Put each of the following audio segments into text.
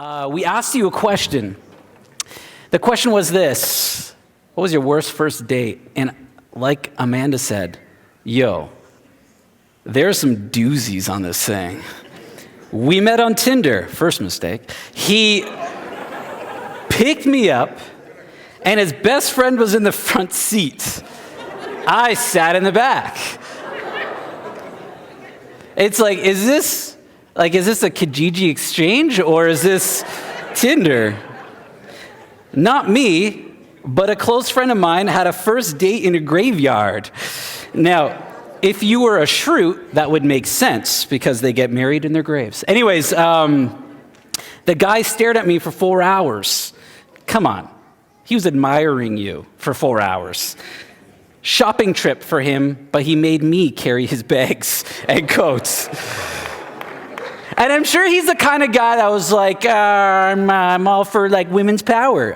We asked you a question. The question was this: what was your worst first date? And like Amanda said, there's some doozies on this thing. We met on Tinder, first mistake. He picked me up, and his best friend was in the front seat. I sat in the back. It's like, is this a Kijiji exchange, or is this Tinder? Not me, but a close friend of mine had a first date in a graveyard. Now, if you were a shroot, that would make sense because they get married in their graves. Anyways, the guy stared at me for 4 hours. Come on. He was admiring you for 4 hours. Shopping trip for him, but he made me carry his bags and coats. And I'm sure he's the kind of guy that was like, I'm all for like women's power.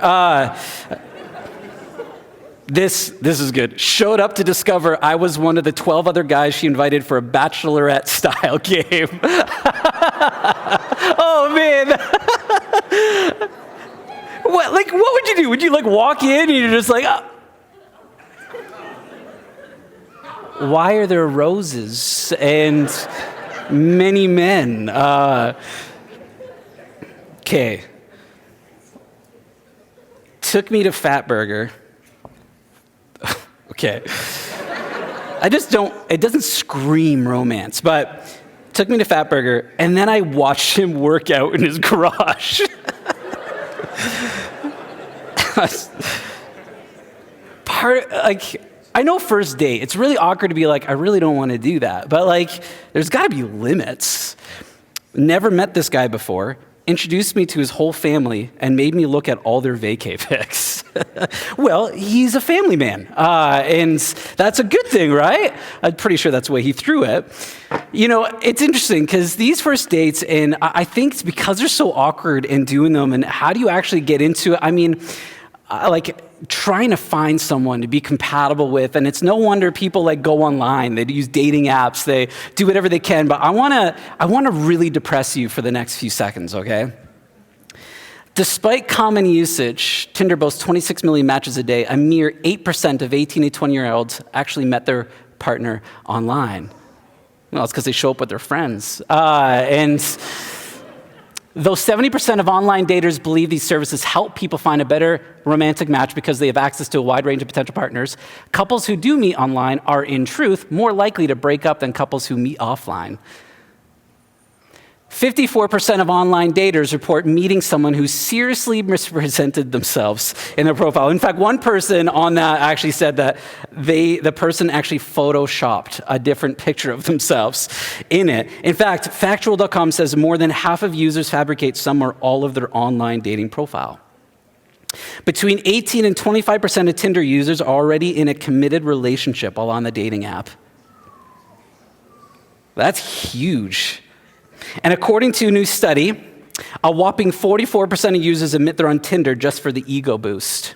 This is good. Showed up to discover I was one of the 12 other guys she invited for a bachelorette-style game. Oh, man. What would you do? Would you, walk in and you're just like, why are there roses and many men? Okay. Took me to Fatburger. Okay. It doesn't scream romance, but took me to Fatburger, and then I watched him work out in his garage. I know first date, it's really awkward to be like, I really don't want to do that, but there's got to be limits. Never met this guy before, introduced me to his whole family, and made me look at all their vacay pics. Well, he's a family man, and that's a good thing, right? I'm pretty sure that's the way he threw it. It's interesting because these first dates, and I think it's because they're so awkward in doing them, and how do you actually get into it? I mean, trying to find someone to be compatible with, and it's no wonder people go online, they use dating apps, they do whatever they can, but I want to really depress you for the next few seconds, okay? Despite common usage, Tinder boasts 26 million matches a day. A mere 8% of 18 to 20-year-olds actually met their partner online. Well, it's because they show up with their friends. And though 70% of online daters believe these services help people find a better romantic match because they have access to a wide range of potential partners, couples who do meet online are, in truth, more likely to break up than couples who meet offline. 54% of online daters report meeting someone who seriously misrepresented themselves in their profile. In fact, one person on that actually said that the person actually photoshopped a different picture of themselves in it. In fact, Factual.com says more than half of users fabricate some or all of their online dating profile. Between 18 and 25% of Tinder users are already in a committed relationship while on the dating app. That's huge. And according to a new study, a whopping 44% of users admit they're on Tinder just for the ego boost.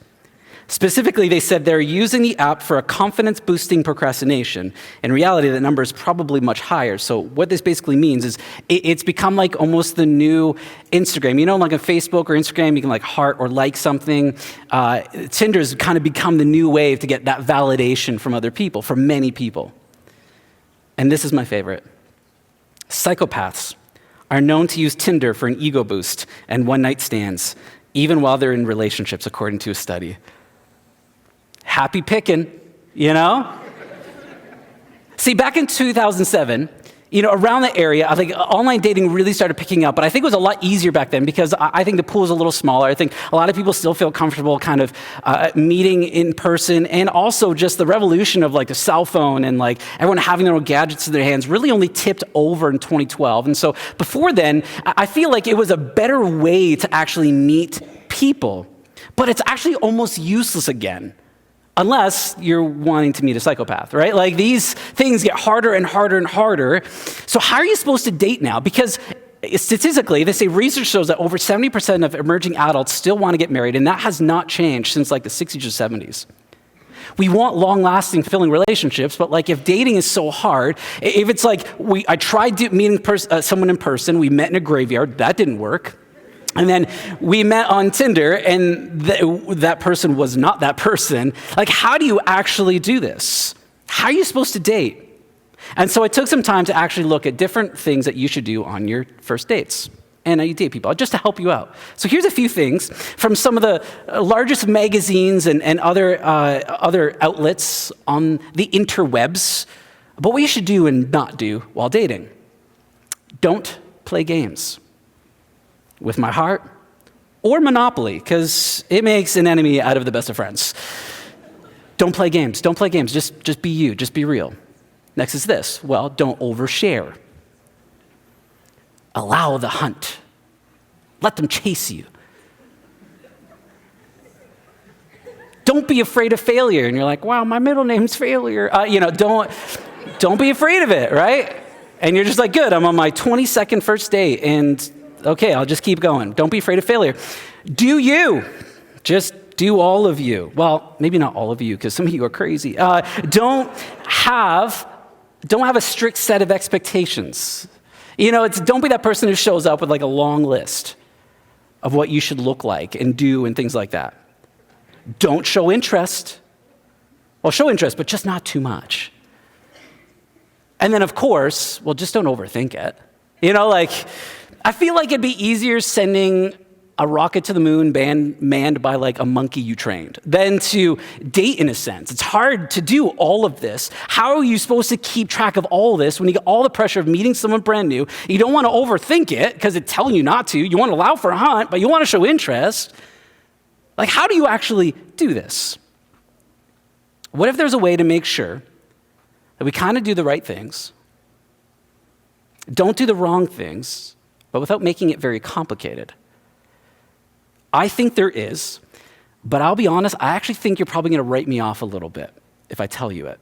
Specifically, they said they're using the app for a confidence-boosting procrastination. In reality, that number is probably much higher. So what this basically means is it's become almost the new Instagram. On Facebook or Instagram, you can heart or like something. Tinder's kind of become the new wave to get that validation from other people, from many people. And this is my favorite. Psychopaths are known to use Tinder for an ego boost and one-night stands, even while they're in relationships, according to a study. Happy picking, See, back in 2007, around the area, I think online dating really started picking up, but I think it was a lot easier back then because I think the pool was a little smaller. I think a lot of people still feel comfortable kind of meeting in person, and also just the revolution of the cell phone and everyone having their own gadgets in their hands really only tipped over in 2012. And so before then, I feel like it was a better way to actually meet people, but it's actually almost useless again. Unless you're wanting to meet a psychopath, right? These things get harder and harder and harder. So how are you supposed to date now? Because statistically, they say research shows that over 70% of emerging adults still want to get married, and that has not changed since the 60s or 70s. We want long-lasting, fulfilling relationships, but if dating is so hard, if it's I tried meeting someone in person, we met in a graveyard, that didn't work. And then we met on Tinder, and that person was not that person. Like, how do you actually do this? How are you supposed to date? And so I took some time to actually look at different things that you should do on your first dates. And you date people, just to help you out. So here's a few things from some of the largest magazines and other outlets on the interwebs about what you should do and not do while dating. Don't play games with my heart or Monopoly, because it makes an enemy out of the best of friends. Don't play games. Don't play games. Just be you. Just be real. Next is this. Well, don't overshare. Allow the hunt. Let them chase you. Don't be afraid of failure. And you're like, wow, my middle name's Failure. Don't be afraid of it, right? And you're just like, good, I'm on my 22nd first date, and okay, I'll just keep going. Don't be afraid of failure. Do you. Just do all of you. Well, maybe not all of you, because some of you are crazy. Don't have a strict set of expectations. Don't be that person who shows up with like a long list of what you should look like and do and things like that. Don't show interest. Well, show interest, but just not too much. And then, of course, well, just don't overthink it. I feel like it'd be easier sending a rocket to the moon manned by like a monkey you trained than to date, in a sense. It's hard to do all of this. How are you supposed to keep track of all this when you get all the pressure of meeting someone brand new? You don't want to overthink it because it's telling you not to. You want to allow for a hunt, but you want to show interest. Like, how do you actually do this? What if there's a way to make sure that we kind of do the right things, don't do the wrong things, but without making it very complicated? I think there is, but I'll be honest, I actually think you're probably going to write me off a little bit if I tell you it.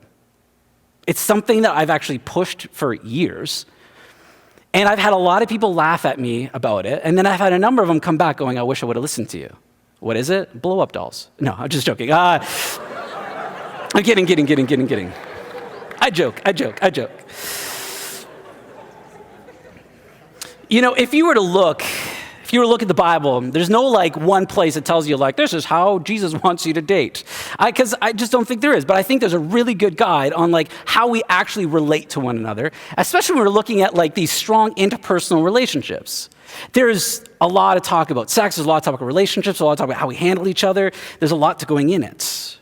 It's something that I've actually pushed for years, and I've had a lot of people laugh at me about it, and then I've had a number of them come back going, I wish I would have listened to you. What is it? Blow-up dolls. No, I'm just joking. I'm kidding. I joke. If you were to look at the Bible, there's no like one place that tells you like, this is how Jesus wants you to date. Because I just don't think there is, but I think there's a really good guide on like how we actually relate to one another, especially when we're looking at like these strong interpersonal relationships. There's a lot of talk about sex, there's a lot of talk about relationships, a lot of talk about how we handle each other. There's a lot to going in it.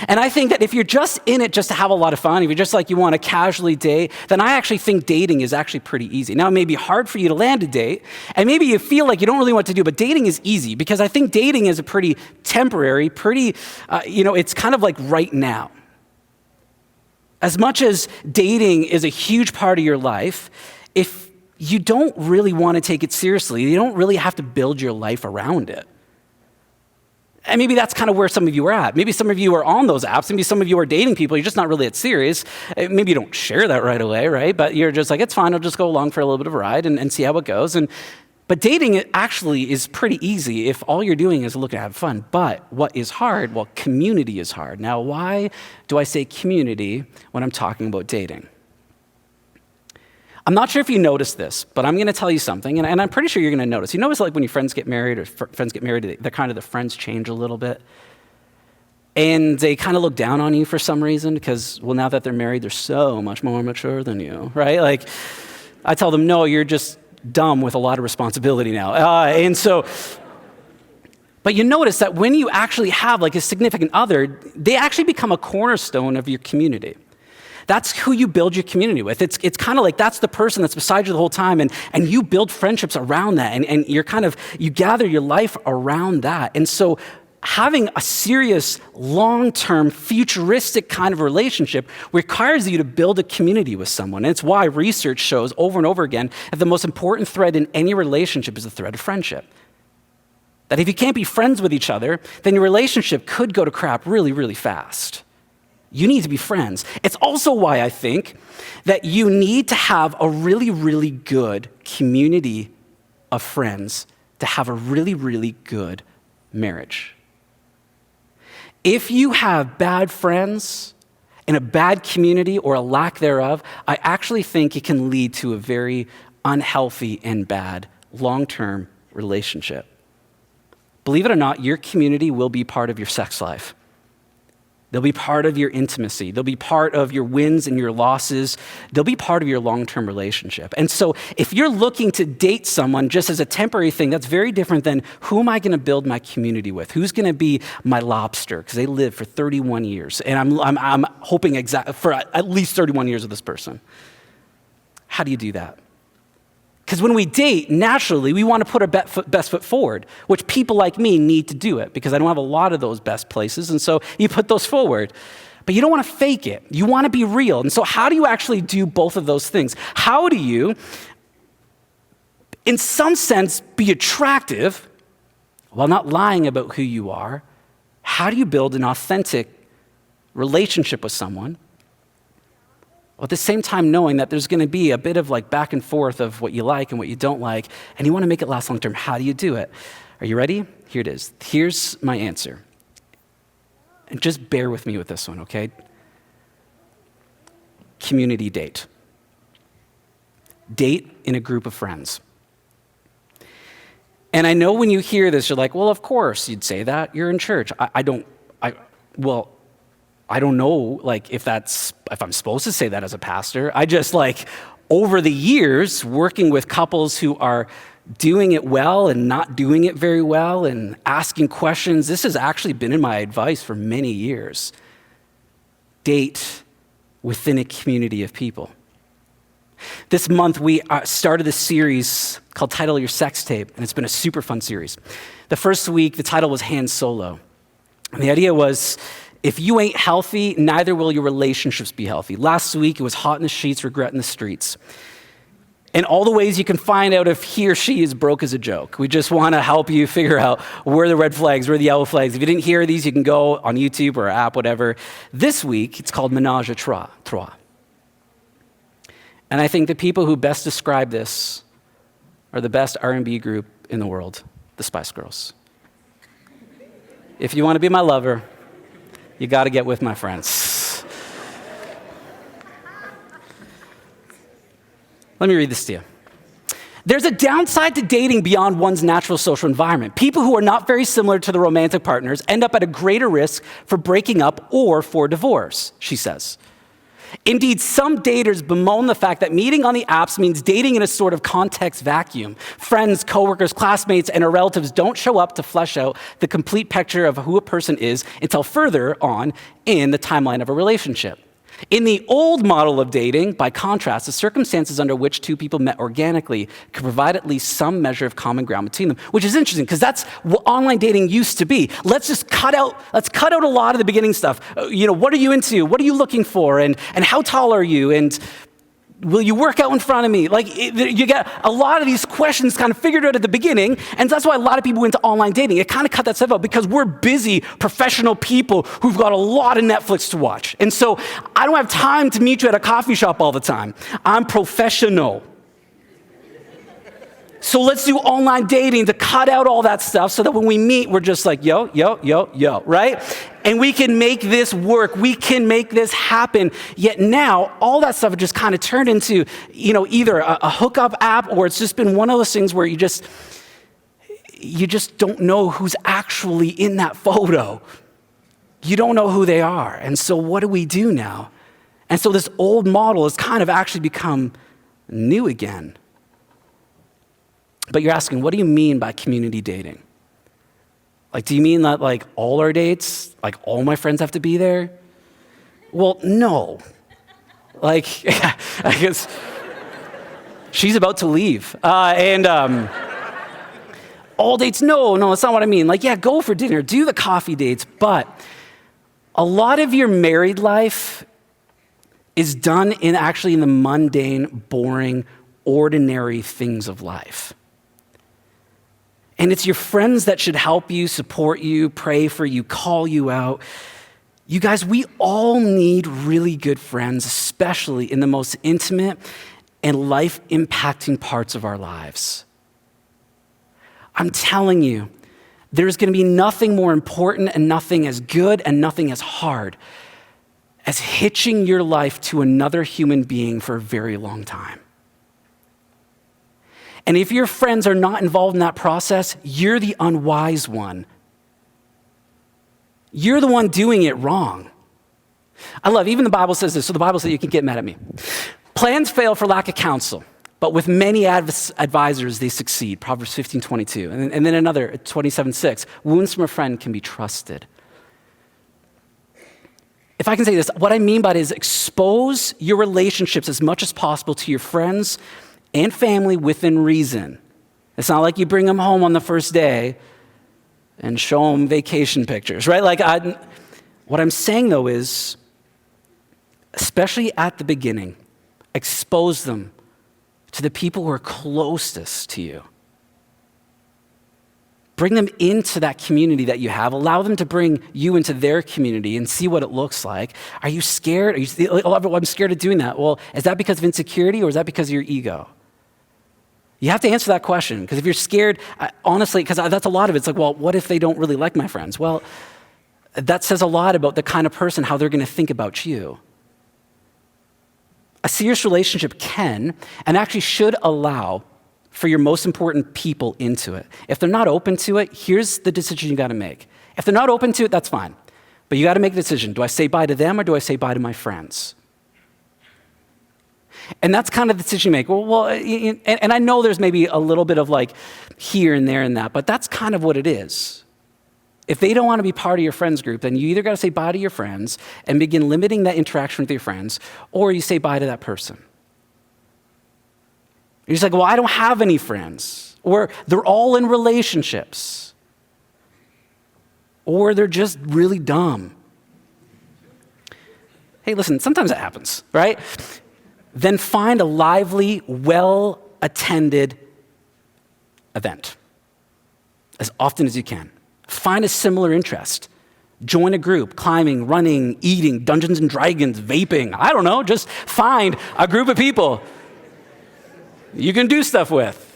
And I think that if you're just in it just to have a lot of fun, if you're just like you want to casually date, then I actually think dating is actually pretty easy. Now, it may be hard for you to land a date, and maybe you feel like you don't really know what to do, but dating is easy because I think dating is a pretty temporary, it's kind of like right now. As much as dating is a huge part of your life, if you don't really want to take it seriously, you don't really have to build your life around it. And maybe that's kind of where some of you are at. Maybe some of you are on those apps. Maybe some of you are dating people. You're just not really that serious. Maybe you don't share that right away, right? But you're just like, it's fine. I'll just go along for a little bit of a ride and see how it goes. But dating actually is pretty easy if all you're doing is looking to have fun. But what is hard? Well, community is hard. Now, why do I say community when I'm talking about dating? I'm not sure if you noticed this, but I'm going to tell you something, and I'm pretty sure you're going to notice. You notice like when your friends get married, the friends change a little bit, and they kind of look down on you for some reason because, well, now that they're married, they're so much more mature than you, right? Like, I tell them, no, you're just dumb with a lot of responsibility now. But you notice that when you actually have like a significant other, they actually become a cornerstone of your community. That's who you build your community with. It's kind of like that's the person that's beside you the whole time, and you build friendships around that, and you gather your life around that. And so having a serious, long-term, futuristic kind of relationship requires you to build a community with someone. And it's why research shows over and over again that the most important thread in any relationship is the thread of friendship. That if you can't be friends with each other, then your relationship could go to crap really, really fast. You need to be friends. It's also why I think that you need to have a really, really good community of friends to have a really, really good marriage. If you have bad friends in a bad community or a lack thereof, I actually think it can lead to a very unhealthy and bad long-term relationship. Believe it or not, your community will be part of your sex life. They'll be part of your intimacy. They'll be part of your wins and your losses. They'll be part of your long-term relationship. And so if you're looking to date someone just as a temporary thing, that's very different than who am I going to build my community with? Who's going to be my lobster? Because they lived for 31 years. And I'm hoping for at least 31 years with this person. How do you do that? Because when we date, naturally, we want to put our best foot forward, which people like me need to do it because I don't have a lot of those best places. And so you put those forward. But you don't want to fake it. You want to be real. And so how do you actually do both of those things? How do you, in some sense, be attractive while not lying about who you are? How do you build an authentic relationship with someone? At the same time, knowing that there's going to be a bit of like back and forth of what you like and what you don't like, and you want to make it last long term. How do you do it? Are you ready? Here it is. Here's my answer. And just bear with me with this one, okay? Community date. Date in a group of friends. And I know when you hear this, you're like, well, of course you'd say that. You're in church. I don't know, like, if I'm supposed to say that as a pastor. I just, like, over the years, working with couples who are doing it well and not doing it very well and asking questions, this has actually been in my advice for many years. Date within a community of people. This month, we started this series called Title Your Sex Tape, and it's been a super fun series. The first week, the title was Han Solo. And the idea was, if you ain't healthy, neither will your relationships be healthy. Last week, it was hot in the sheets, regret in the streets. And all the ways you can find out if he or she is broke as a joke. We just want to help you figure out where are the red flags, where are the yellow flags. If you didn't hear these, you can go on YouTube or app, whatever. This week, it's called Ménage, Trois. And I think the people who best describe this are the best R&B group in the world, the Spice Girls. If you want to be my lover, you got to get with my friends. Let me read this to you. There's a downside to dating beyond one's natural social environment. People who are not very similar to the romantic partners end up at a greater risk for breaking up or for divorce, she says. Indeed, some daters bemoan the fact that meeting on the apps means dating in a sort of context vacuum. Friends, coworkers, classmates, and our relatives don't show up to flesh out the complete picture of who a person is until further on in the timeline of a relationship. In the old model of dating, by contrast, the circumstances under which two people met organically could provide at least some measure of common ground between them, which is interesting because that's what online dating used to be. Let's cut out a lot of the beginning stuff. What are you into? What are you looking for? And how tall are you? And will you work out in front of me? You get a lot of these questions kind of figured out at the beginning, and that's why a lot of people went to online dating. It kind of cut that stuff out because we're busy professional people who've got a lot of Netflix to watch. And so I don't have time to meet you at a coffee shop all the time. I'm professional. So let's do online dating to cut out all that stuff so that when we meet, we're just like, yo, right? And we can make this work. We can make this happen. Yet now, all that stuff just kind of turned into, either a hookup app or it's just been one of those things where you just don't know who's actually in that photo. You don't know who they are. And so what do we do now? And so this old model has kind of actually become new again. But you're asking, what do you mean by community dating? Do you mean that all our dates, all my friends have to be there? Well, no. I guess she's about to leave. All dates, no, that's not what I mean. Go for dinner, do the coffee dates, but a lot of your married life is done in the mundane, boring, ordinary things of life. And it's your friends that should help you, support you, pray for you, call you out. You guys, we all need really good friends, especially in the most intimate and life-impacting parts of our lives. I'm telling you, there's going to be nothing more important and nothing as good and nothing as hard as hitching your life to another human being for a very long time. And if your friends are not involved in that process, you're the unwise one. You're the one doing it wrong. I love, even the Bible says this, so the Bible says you can get mad at me. Plans fail for lack of counsel, but with many advisors, they succeed. Proverbs 15:22. And then another, 27:6. Wounds from a friend can be trusted. If I can say this, what I mean by it is expose your relationships as much as possible to your friends and family within reason. It's not like you bring them home on the first day and show them vacation pictures, right? What I'm saying though is, especially at the beginning, expose them to the people who are closest to you. Bring them into that community that you have. Allow them to bring you into their community and see what it looks like. Are you scared? I'm scared of doing that. Well, is that because of insecurity or is that because of your ego? You have to answer that question, because if you're scared, honestly, because that's a lot of it. It's like, well, what if they don't really like my friends? Well, that says a lot about the kind of person, how they're going to think about you. A serious relationship can and actually should allow for your most important people into it. If they're not open to it, here's the decision you got to make. If they're not open to it, that's fine. But you got to make a decision. Do I say bye to them or do I say bye to my friends? And that's kind of the decision you make. And I know there's maybe a little bit of like here and there and that, but that's kind of what it is. If they don't want to be part of your friends group, then you either got to say bye to your friends and begin limiting that interaction with your friends, or you say bye to that person. You're just like, well, I don't have any friends, or they're all in relationships, or they're just really dumb. Hey, listen, sometimes it happens, right? Then find a lively, well-attended event as often as you can. Find a similar interest. Join a group, climbing, running, eating, Dungeons and Dragons, vaping. I don't know, just find a group of people you can do stuff with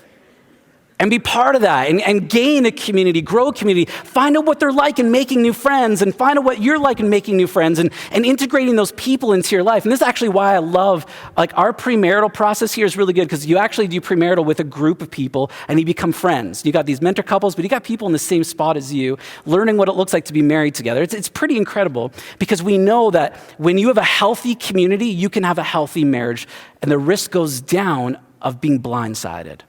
and be part of that and gain a community, grow a community. Find out what they're like in making new friends and find out what you're like in making new friends and integrating those people into your life. And this is actually why I love, like, our premarital process here is really good, because you actually do premarital with a group of people and you become friends. You got these mentor couples, but you got people in the same spot as you, learning what it looks like to be married together. It's pretty incredible, because we know that when you have a healthy community, you can have a healthy marriage, and the risk goes down of being blindsided.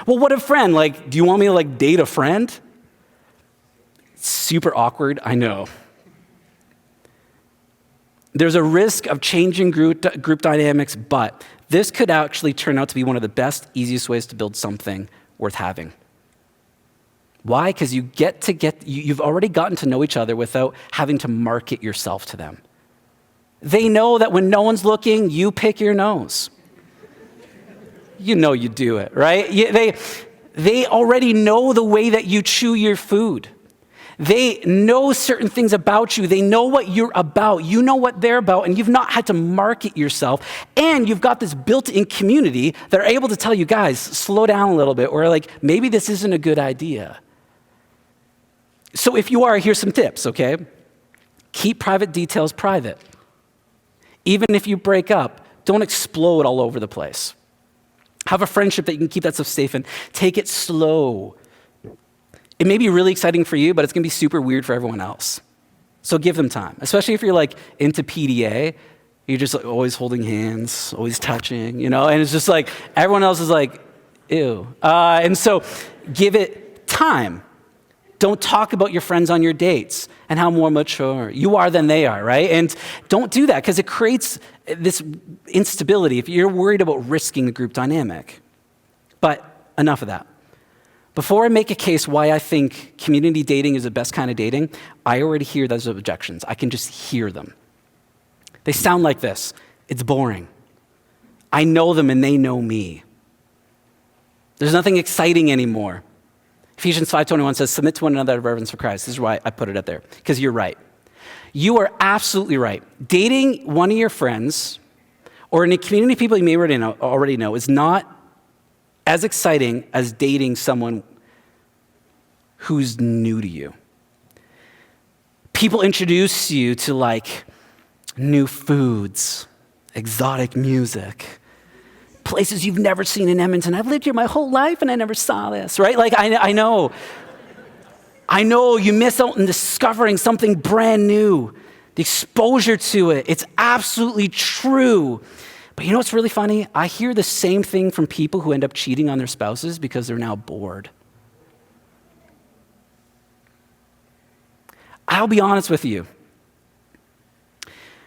Well, what a friend? Like, do you want me to date a friend? Super awkward, I know. There's a risk of changing group dynamics, but this could actually turn out to be one of the best, easiest ways to build something worth having. Why? Because you've already gotten to know each other without having to market yourself to them. They know that when no one's looking, you pick your nose. You know you do it, right? They already know the way that you chew your food. They know certain things about you. They know what you're about. You know what they're about, and you've not had to market yourself. And you've got this built-in community that are able to tell you, guys, slow down a little bit, or maybe this isn't a good idea. So if you are, here's some tips, okay? Keep private details private. Even if you break up, don't explode all over the place. Have a friendship that you can keep that stuff safe in. Take it slow. It may be really exciting for you, but it's going to be super weird for everyone else. So give them time, especially if you're into PDA. You're just always holding hands, always touching, and it's just everyone else is ew. And so give it time. Don't talk about your friends on your dates and how more mature you are than they are, right? And don't do that, because it creates this instability if you're worried about risking the group dynamic. But enough of that. Before I make a case why I think community dating is the best kind of dating, I already hear those objections. I can just hear them. They sound like this: it's boring. I know them and they know me. There's nothing exciting anymore. Ephesians 5:21 says, submit to one another out of reverence for Christ. This is why I put it up there, because you're right. You are absolutely right. Dating one of your friends or in a community of people you may already know is not as exciting as dating someone who's new to you. People introduce you to new foods, exotic music, places you've never seen in Edmonton. I've lived here my whole life and I never saw this, right? Like, I know. I know you miss out on discovering something brand new, the exposure to it. It's absolutely true. But you know what's really funny? I hear the same thing from people who end up cheating on their spouses because they're now bored. I'll be honest with you.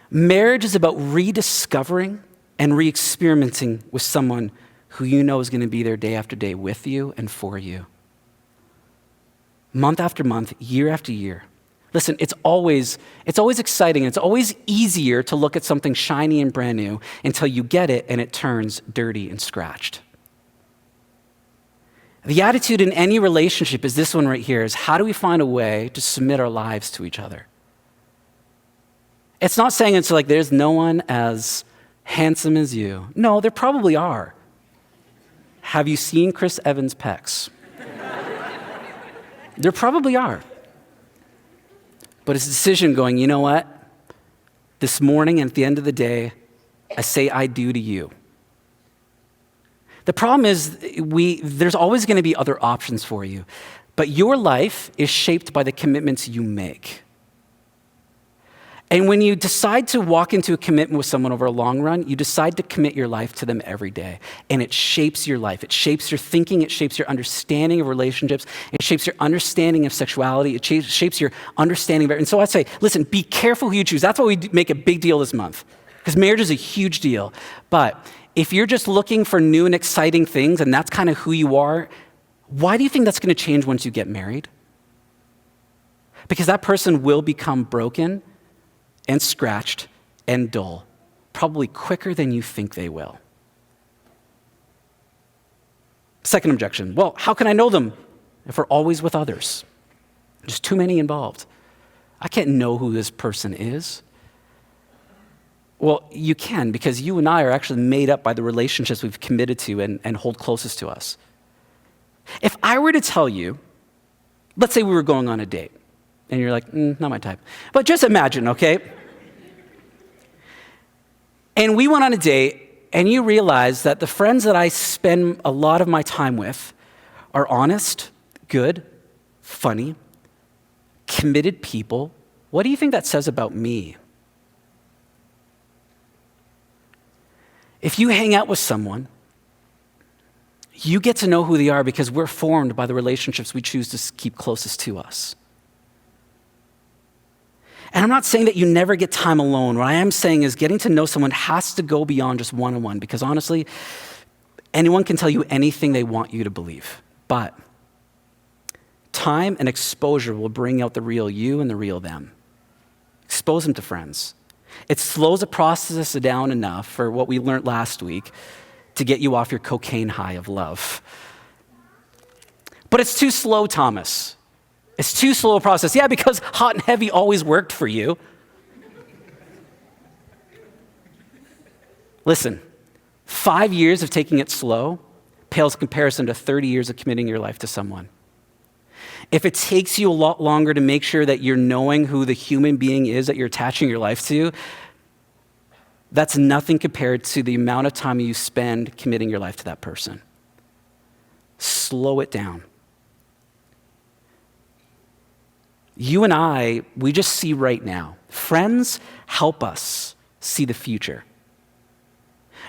Marriage is about rediscovering and re-experimenting with someone who you know is going to be there day after day with you and for you. Month after month, year after year. Listen, it's always exciting. It's always easier to look at something shiny and brand new until you get it and it turns dirty and scratched. The attitude in any relationship is this one right here, is how do we find a way to submit our lives to each other? It's not saying it's like there's no one as handsome as you. No, there probably are. Have you seen Chris Evans' pecs? There probably are. But it's a decision going, you know what? This morning and at the end of the day, I say I do to you. The problem is there's always going to be other options for you, but your life is shaped by the commitments you make. And when you decide to walk into a commitment with someone over a long run, you decide to commit your life to them every day. And it shapes your life. It shapes your thinking. It shapes your understanding of relationships. It shapes your understanding of sexuality. It shapes your understanding of it. And so I'd say, listen, be careful who you choose. That's why we make a big deal this month, because marriage is a huge deal. But if you're just looking for new and exciting things and that's kind of who you are, why do you think that's going to change once you get married? Because that person will become broken and scratched and dull, probably quicker than you think they will. Second objection, well, how can I know them if we're always with others? There's too many involved. I can't know who this person is. Well, you can, because you and I are actually made up by the relationships we've committed to and hold closest to us. If I were to tell you, let's say we were going on a date, and you're like, not my type. But just imagine, okay? And we went on a date, and you realize that the friends that I spend a lot of my time with are honest, good, funny, committed people. What do you think that says about me? If you hang out with someone, you get to know who they are because we're formed by the relationships we choose to keep closest to us. And I'm not saying that you never get time alone. What I am saying is getting to know someone has to go beyond just one-on-one, because honestly, anyone can tell you anything they want you to believe. But time and exposure will bring out the real you and the real them. Expose them to friends. It slows the process down enough for what we learned last week to get you off your cocaine high of love. But it's too slow, Thomas. It's too slow a process. Yeah, because hot and heavy always worked for you. Listen, 5 years of taking it slow pales in comparison to 30 years of committing your life to someone. If it takes you a lot longer to make sure that you're knowing who the human being is that you're attaching your life to, that's nothing compared to the amount of time you spend committing your life to that person. Slow it down. You and I, we just see right now. Friends help us see the future.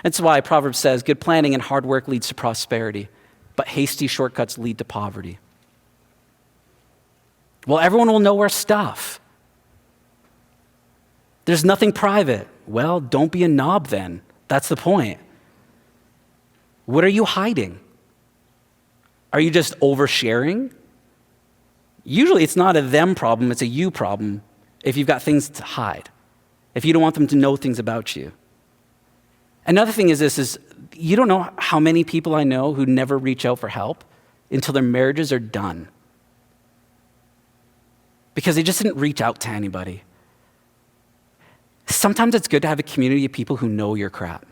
That's why Proverbs says, good planning and hard work leads to prosperity, but hasty shortcuts lead to poverty. Well, everyone will know our stuff. There's nothing private. Well, don't be a knob then. That's the point. What are you hiding? Are you just oversharing? Usually it's not a them problem, it's a you problem if you've got things to hide, if you don't want them to know things about you. Another thing is this, is you don't know how many people I know who never reach out for help until their marriages are done, because they just didn't reach out to anybody. Sometimes it's good to have a community of people who know your crap,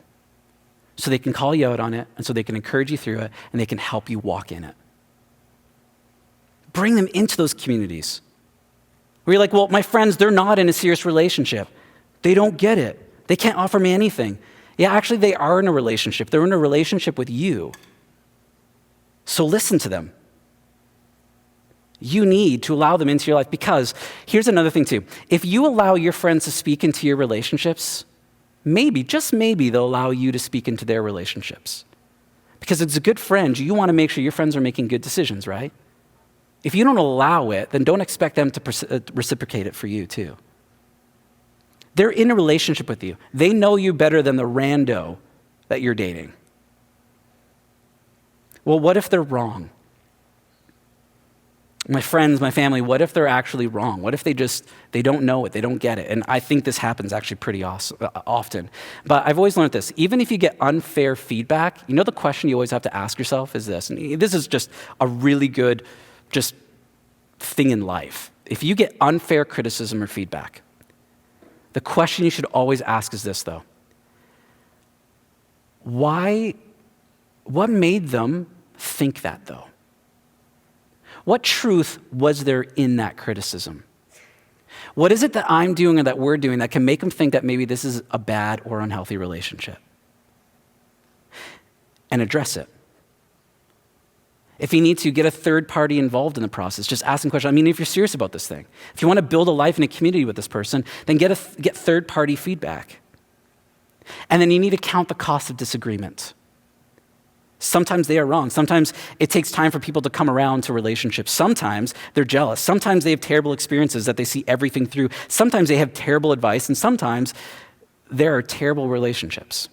so they can call you out on it, and so they can encourage you through it, and they can help you walk in it. Bring them into those communities where you're like, well, my friends, they're not in a serious relationship. They don't get it. They can't offer me anything. Yeah, actually, they are in a relationship. They're in a relationship with you. So listen to them. You need to allow them into your life, because here's another thing too. If you allow your friends to speak into your relationships, maybe, just maybe, they'll allow you to speak into their relationships. Because it's a good friend, you want to make sure your friends are making good decisions, right? If you don't allow it, then don't expect them to reciprocate it for you too. They're in a relationship with you. They know you better than the rando that you're dating. Well, what if they're wrong? My friends, my family, what if they're actually wrong? What if they don't know it, they don't get it? And I think this happens actually pretty often. But I've always learned this. Even if you get unfair feedback, you know the question you always have to ask yourself is this, and this is just a really good just thing in life. If you get unfair criticism or feedback, the question you should always ask is this, though. What made them think that, though? What truth was there in that criticism? What is it that I'm doing or that we're doing that can make them think that maybe this is a bad or unhealthy relationship? And address it. If you need to, get a third party involved in the process. Just ask them questions. I mean, if you're serious about this thing. If you want to build a life and a community with this person, then get third party feedback. And then you need to count the cost of disagreement. Sometimes they are wrong. Sometimes it takes time for people to come around to relationships. Sometimes they're jealous. Sometimes they have terrible experiences that they see everything through. Sometimes they have terrible advice, and sometimes there are terrible relationships.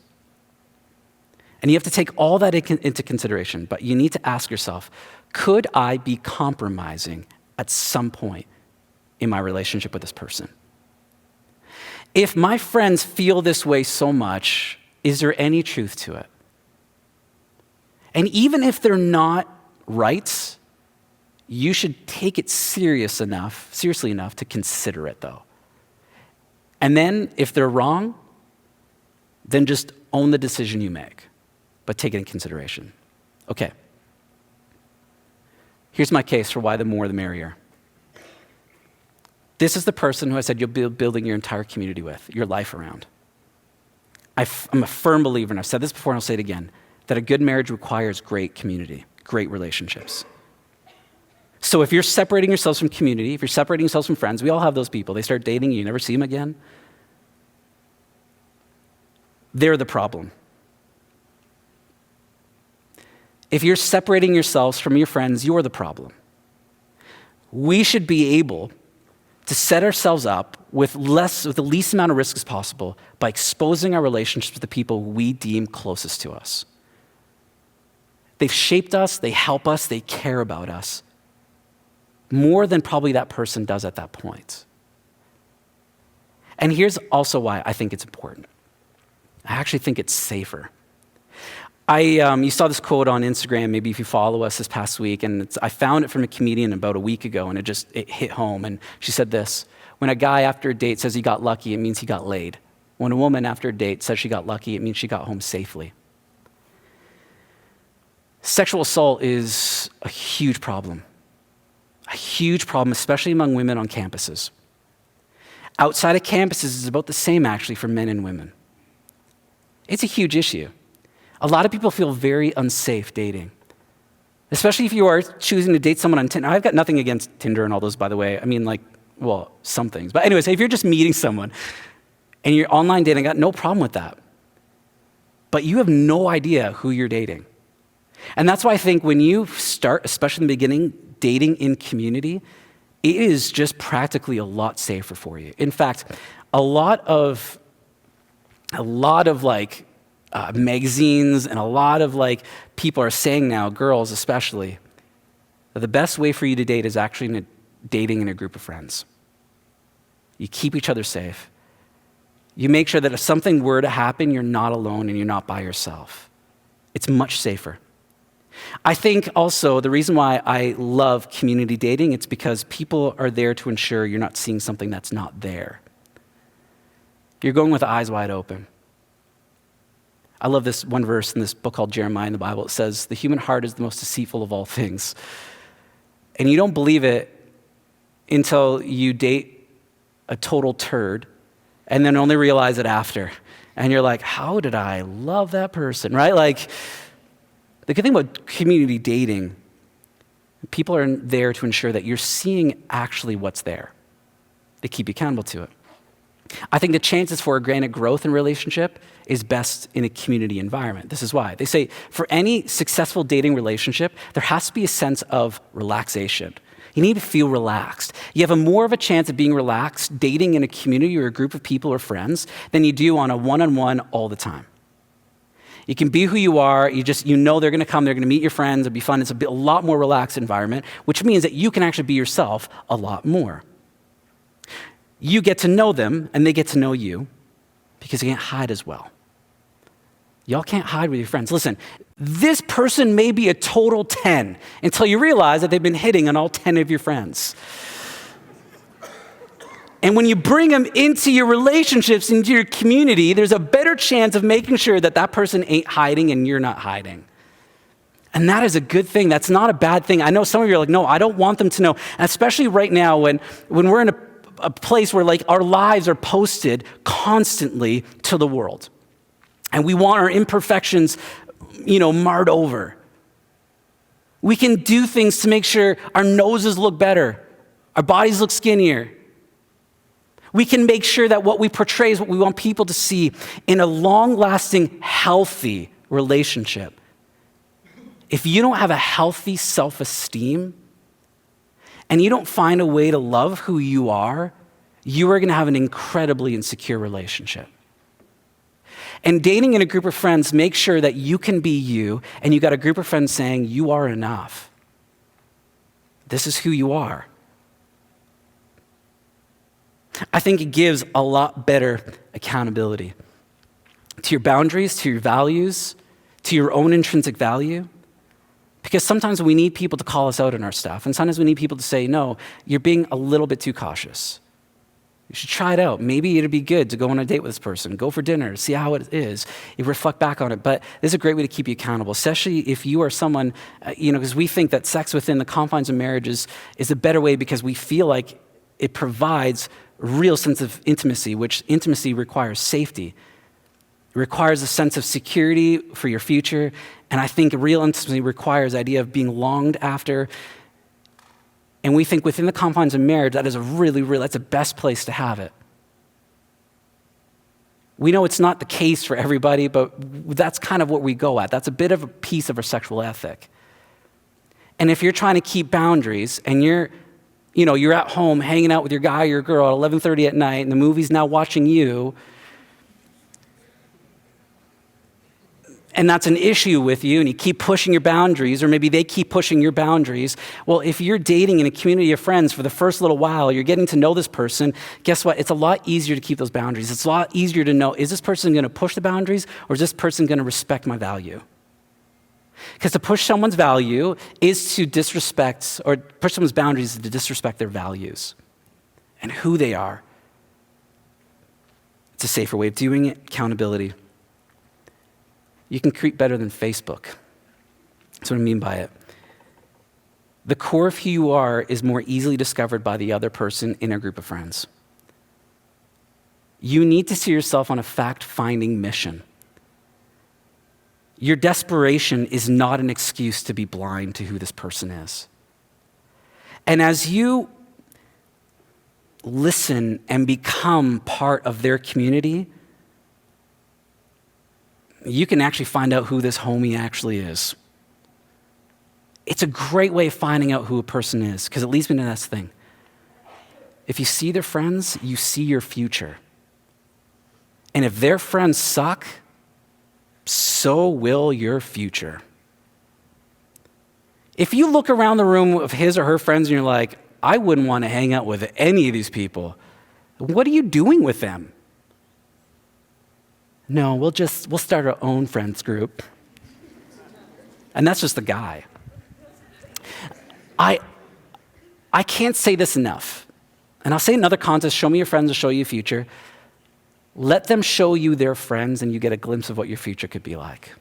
And you have to take all that into consideration, but you need to ask yourself, could I be compromising at some point in my relationship with this person? If my friends feel this way so much, is there any truth to it? And even if they're not right, you should take it seriously enough to consider it, though. And then if they're wrong, then just own the decision you make, but take it in consideration. Okay. Here's my case for why the more the merrier. This is the person who I said you'll be building your entire community with, your life around. I'm a firm believer, and I've said this before and I'll say it again, that a good marriage requires great community, great relationships. So if you're separating yourselves from community, if you're separating yourselves from friends, we all have those people. They start dating, you never see them again. They're the problem. If you're separating yourselves from your friends, you're the problem. We should be able to set ourselves up with the least amount of risk as possible by exposing our relationships to the people we deem closest to us. They've shaped us, they help us, they care about us more than probably that person does at that point. And here's also why I think it's important. I actually think it's safer. You saw this quote on Instagram, maybe if you follow us this past week, and I found it from a comedian about a week ago, and it hit home. And she said this: when a guy after a date says he got lucky, it means he got laid. When a woman after a date says she got lucky, it means she got home safely. Sexual assault is a huge problem, especially among women on campuses. Outside of campuses, it's about the same actually for men and women. It's a huge issue. A lot of people feel very unsafe dating, especially if you are choosing to date someone on Tinder. I've got nothing against Tinder and all those, by the way. I mean, some things. But anyways, if you're just meeting someone and you're online dating, I got no problem with that. But you have no idea who you're dating. And that's why I think when you start, especially in the beginning, dating in community, it is just practically a lot safer for you. In fact, a lot of magazines and a lot of people are saying now, girls especially, that the best way for you to date is actually dating in a group of friends. You keep each other safe. You make sure that if something were to happen, you're not alone and you're not by yourself. It's much safer. I think also the reason why I love community dating, it's because people are there to ensure you're not seeing something that's not there. You're going with eyes wide open. I love this one verse in this book called Jeremiah in the Bible. It says, the human heart is the most deceitful of all things. And you don't believe it until you date a total turd and then only realize it after. and you're like, how did I love that person, right? Like, the good thing about community dating, people are there to ensure that you're seeing actually what's there. They keep you accountable to it. I think the chances for organic growth in relationship is best in a community environment. This is why. They say for any successful dating relationship, there has to be a sense of relaxation. You need to feel relaxed. You have more of a chance of being relaxed dating in a community or a group of people or friends than you do on a one-on-one all the time. You can be who you are. You know they're going to come. They're going to meet your friends. It'll be fun. It's a lot more relaxed environment, which means that you can actually be yourself a lot more. You get to know them, and they get to know you because you can't hide as well. Y'all can't hide with your friends. Listen, this person may be a total 10 until you realize that they've been hitting on all 10 of your friends. And when you bring them into your relationships, into your community, there's a better chance of making sure that that person ain't hiding and you're not hiding. And that is a good thing. That's not a bad thing. I know some of you are like, no, I don't want them to know. And especially right now when we're in a place where like our lives are posted constantly to the world. And we want our imperfections, marred over. We can do things to make sure our noses look better, our bodies look skinnier. We can make sure that what we portray is what we want people to see in a long-lasting, healthy relationship. If you don't have a healthy self-esteem, and you don't find a way to love who you are going to have an incredibly insecure relationship. And dating in a group of friends, make sure that you can be you, and you got a group of friends saying, you are enough. This is who you are. I think it gives a lot better accountability to your boundaries, to your values, to your own intrinsic value. Because sometimes we need people to call us out on our stuff, and sometimes we need people to say, no, you're being a little bit too cautious. You should try it out. Maybe it'd be good to go on a date with this person, go for dinner, see how it is. You reflect back on it. But this is a great way to keep you accountable, especially if you are someone, because we think that sex within the confines of marriage is a better way because we feel like it provides a real sense of intimacy, which intimacy requires safety. It requires a sense of security for your future. And I think real intimacy requires the idea of being longed after. And we think within the confines of marriage, that is that's the best place to have it. We know it's not the case for everybody, but that's kind of what we go at. That's a bit of a piece of our sexual ethic. And if you're trying to keep boundaries and you're at home hanging out with your guy or your girl at 11:30 at night and the movie's now watching you, and that's an issue with you, and you keep pushing your boundaries, or maybe they keep pushing your boundaries. Well, if you're dating in a community of friends for the first little while, you're getting to know this person, guess what? It's a lot easier to keep those boundaries. It's a lot easier to know, is this person going to push the boundaries, or is this person going to respect my value? Because to push someone's value is to disrespect, or push someone's boundaries is to disrespect their values and who they are. It's a safer way of doing it, accountability. You can creep better than Facebook. That's what I mean by it. The core of who you are is more easily discovered by the other person in a group of friends. You need to see yourself on a fact-finding mission. Your desperation is not an excuse to be blind to who this person is. And as you listen and become part of their community, you can actually find out who this homie actually is. It's a great way of finding out who a person is, because it leads me to this thing. If you see their friends, you see your future. And if their friends suck, so will your future. If you look around the room of his or her friends and you're like, I wouldn't want to hang out with any of these people, what are you doing with them? No, we'll start our own friends group. And that's just the guy. I can't say this enough. And I'll say another contest, show me your friends, will show you your future. Let them show you their friends and you get a glimpse of what your future could be like.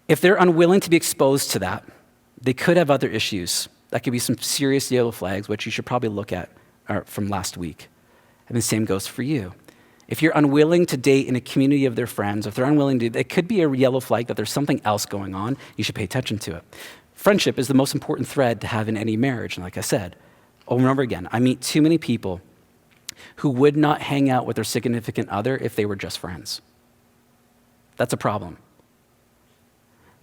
If they're unwilling to be exposed to that, they could have other issues. That could be some serious yellow flags, which you should probably look at from last week. And the same goes for you. If you're unwilling to date in a community of their friends, if they're unwilling to, it could be a yellow flag that there's something else going on. You should pay attention to it. Friendship is the most important thread to have in any marriage. And like I said, over and over again, I meet too many people who would not hang out with their significant other if they were just friends. That's a problem.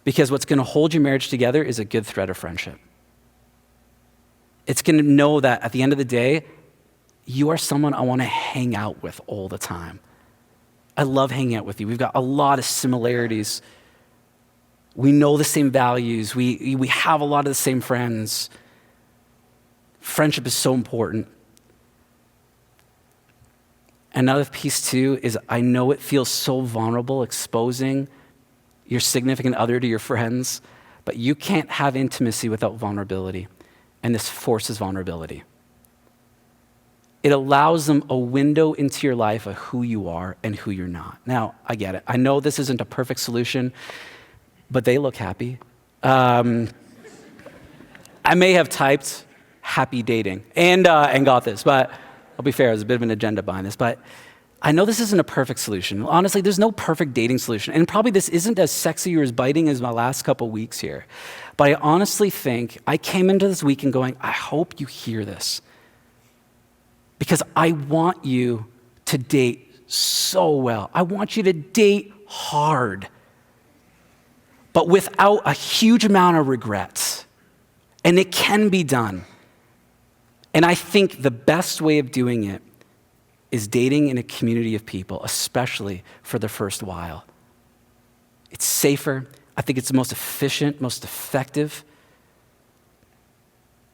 Because what's going to hold your marriage together is a good thread of friendship. It's going to know that at the end of the day, you are someone I want to hang out with all the time. I love hanging out with you. We've got a lot of similarities. We know the same values. We have a lot of the same friends. Friendship is so important. Another piece too is I know it feels so vulnerable exposing your significant other to your friends, but you can't have intimacy without vulnerability, and this forces vulnerability. It allows them a window into your life of who you are and who you're not. Now, I get it. I know this isn't a perfect solution, but they look happy. I may have typed happy dating and got this, but I'll be fair, there's a bit of an agenda behind this, but I know this isn't a perfect solution. Honestly, there's no perfect dating solution. And probably this isn't as sexy or as biting as my last couple weeks here. But I honestly think I came into this weekend going, I hope you hear this. Because I want you to date so well. I want you to date hard, but without a huge amount of regrets. And it can be done. And I think the best way of doing it is dating in a community of people, especially for the first while. It's safer. I think it's the most efficient, most effective.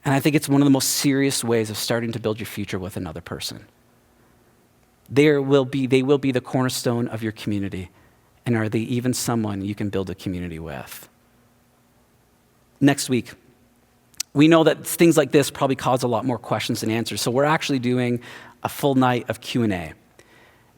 And I think it's one of the most serious ways of starting to build your future with another person. They will be the cornerstone of your community. And are they even someone you can build a community with? Next week, we know that things like this probably cause a lot more questions than answers. So we're actually doing a full night of Q&A.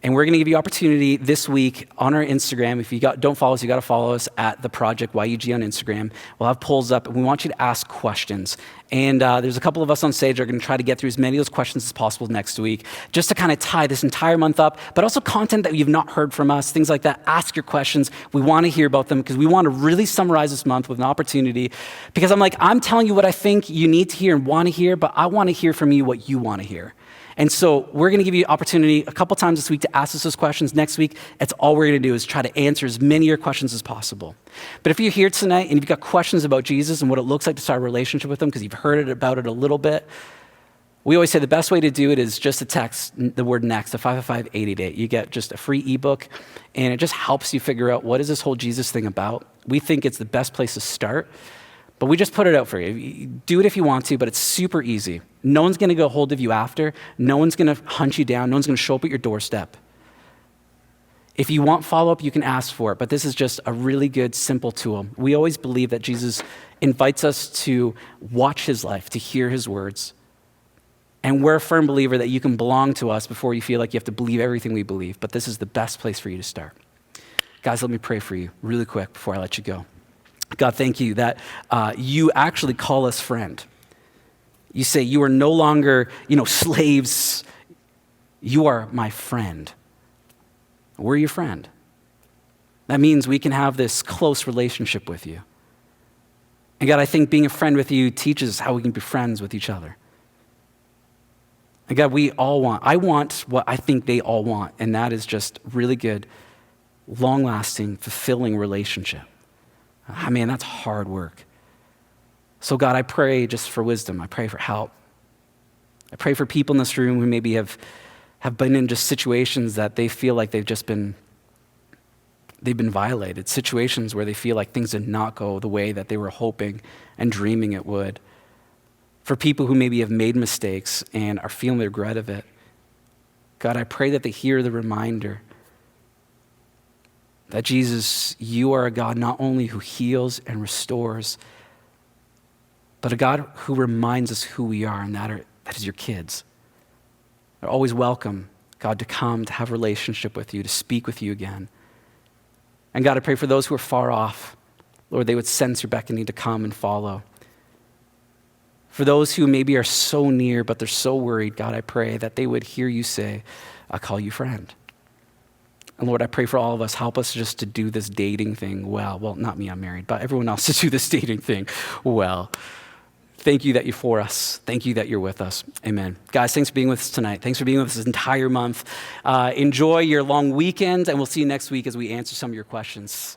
And we're going to give you opportunity this week on our Instagram. If you don't follow us, you got to follow us at The Project YUG on Instagram. We'll have polls up, and we want you to ask questions. And there's a couple of us on stage that are going to try to get through as many of those questions as possible next week, just to kind of tie this entire month up, but also content that you've not heard from us, things like that. Ask your questions. We want to hear about them because we want to really summarize this month with an opportunity. Because I'm telling you what I think you need to hear and want to hear, but I want to hear from you what you want to hear. And so we're going to give you opportunity a couple times this week to ask us those questions. Next week, that's all we're going to do is try to answer as many of your questions as possible. But if you're here tonight and you've got questions about Jesus and what it looks like to start a relationship with him because you've heard about it a little bit, we always say the best way to do it is just to text the word NEXT to 555-888. You get just a free ebook, and it just helps you figure out what is this whole Jesus thing about. We think it's the best place to start. But we just put it out for you. Do it if you want to, but it's super easy. No one's going to go hold of you after. No one's going to hunt you down. No one's going to show up at your doorstep. If you want follow-up, you can ask for it, but this is just a really good, simple tool. We always believe that Jesus invites us to watch his life, to hear his words. And we're a firm believer that you can belong to us before you feel like you have to believe everything we believe, but this is the best place for you to start. Guys, let me pray for you really quick before I let you go. God, thank you that you actually call us friend. You say you are no longer, slaves. You are my friend. We're your friend. That means we can have this close relationship with you. And God, I think being a friend with you teaches us how we can be friends with each other. And God, I want what I think they all want, and that is just really good, long-lasting, fulfilling relationship. Man, that's hard work. So God, I pray just for wisdom. I pray for help. I pray for people in this room who maybe have been in just situations that they feel like they've been violated, situations where they feel like things did not go the way that they were hoping and dreaming it would. For people who maybe have made mistakes and are feeling the regret of it, God, I pray that they hear the reminder that Jesus, you are a God not only who heals and restores, but a God who reminds us who we are, and that is your kids. They're always welcome, God, to come, to have a relationship with you, to speak with you again. And God, I pray for those who are far off, Lord, they would sense your beckoning to come and follow. For those who maybe are so near, but they're so worried, God, I pray that they would hear you say, I call you friend. And Lord, I pray for all of us, help us just to do this dating thing well. Well, not me, I'm married, but everyone else to do this dating thing well. Thank you that you're for us. Thank you that you're with us. Amen. Guys, thanks for being with us tonight. Thanks for being with us this entire month. Enjoy your long weekend, and we'll see you next week as we answer some of your questions.